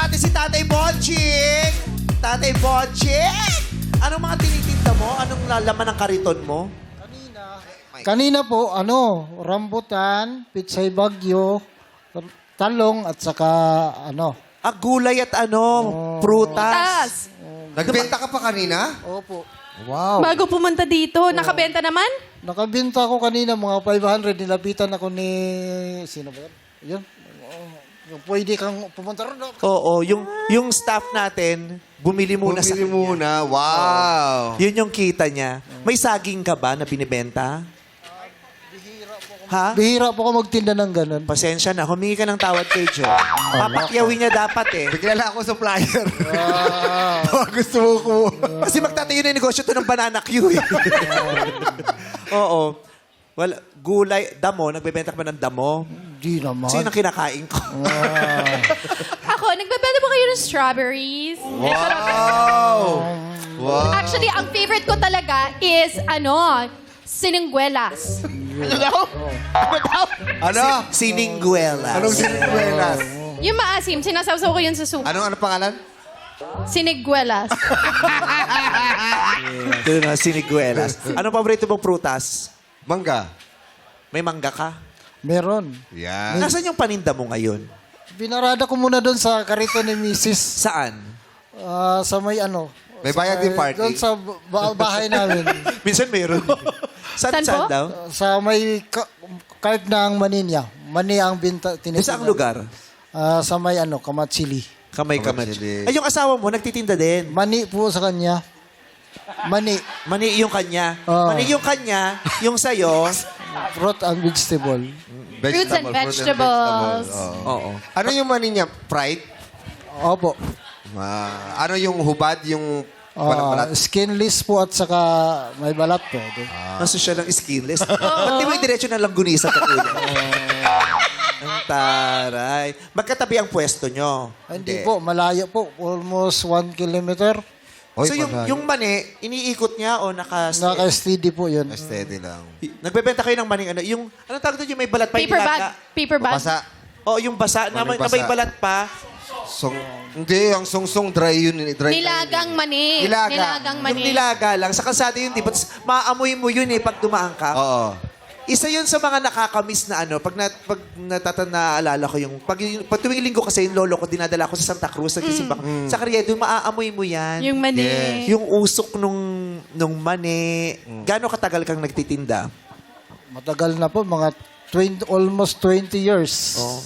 natin si Tatay Bonching. Tatay Bonching! Anong mga tinitinda mo? Anong lalaman ng kariton mo? Kanina po, rambutan, pitsay bagyo, talong, at saka, Gulay at prutas. Nagbenta ka pa kanina? Opo. Wow. Bago pumunta dito, nakabenta naman? Nakabinta ko kanina mga 500, nilapitan ako ni, sino ba yan? Yun. Pwede kang pumunta ron. Oo, yung staff natin, bumili muna sa Bumili kanya. muna. Wow. Yun yung kita niya. May saging ka ba na binibenta? Ha? Bihira po ako magtinda ng ganun. Pasensya na, humingi ka ng tawad kay Joe. Papakyawin niya dapat eh. Bigla ako supplier. Gusto mo ko. Kasi magtatayo na yung negosyo to ng banana Q eh. Oo. Well, gulay, damo, nagbebenta ka ba ng damo? Di naman. Sino ang kinakain ko? Ako, nagbebenta po kayo ng strawberries. Wow. Wow. Actually, ang favorite ko talaga is, siningguelas. Ano? Siningguelas. Anong siniguelas? Yung maasim, sinasawsaw ko yun sa soup. Ano pangalan? Siniguelas. Ito na, siniguelas. Anong paborito mong prutas? Mangga. May mangga ka? Meron. Yan. Nasaan yung paninda mo ngayon? Binarada ko muna doon sa karito ni Mrs. Saan? Sa may May bayad din parking? Doon sa bahay namin. Minsan meron. Saan Saan po? daw? Sa may cart ng Maninya. Mani ang binta. Saan lugar? Sa may Kamatsili. Kamay-kamay. Kamay-sili. Ay, yung asawa mo, nagtitinda din. Mani po sa kanya. Mani. Mani yung kanya. Oo. Mani yung kanya, yung sayo. Fruit and vegetable. Fruits and vegetables. Oo. Ano yung mani niya? Fried? Opo. Ano yung hubad? Yung balat-balat? Skinless po at saka may balat po. Nasa siya lang skinless. Ba't di mo yung diretso na langgunisa ka kuya? Ang taray. Magkatabi ang pwesto nyo. Hindi po, malayo po. Almost 1 kilometer. So yung mani, iniikot niya o Naka-steady po yun. Steady lang. Nagbebenta kayo ng mani, yung, anong tawag doon yung may balat pa? Paper bag. Nilaga? Paper bag. Basa. O, yung basa, na, May na may basa. balat pa. Hindi, ang song-song dry yun. Dry Nilagang mani. Nilaga. Nilagang Yung mani. nilaga lang. Sa kalsada yun, di ba? Maamoy mo yun eh, pag dumaan ka. Oo. Isa yun sa mga nakakamiss na pag naaalala ko pag tuwing linggo kasi yung lolo ko, dinadala ko sa Santa Cruz, nagsisimba ko. Sa Karyedo, maaamoy mo yan. Yung mani. Yes. Yung usok nung mani. Gaano katagal kang nagtitinda? Matagal na po, mga almost 20 years. Oh.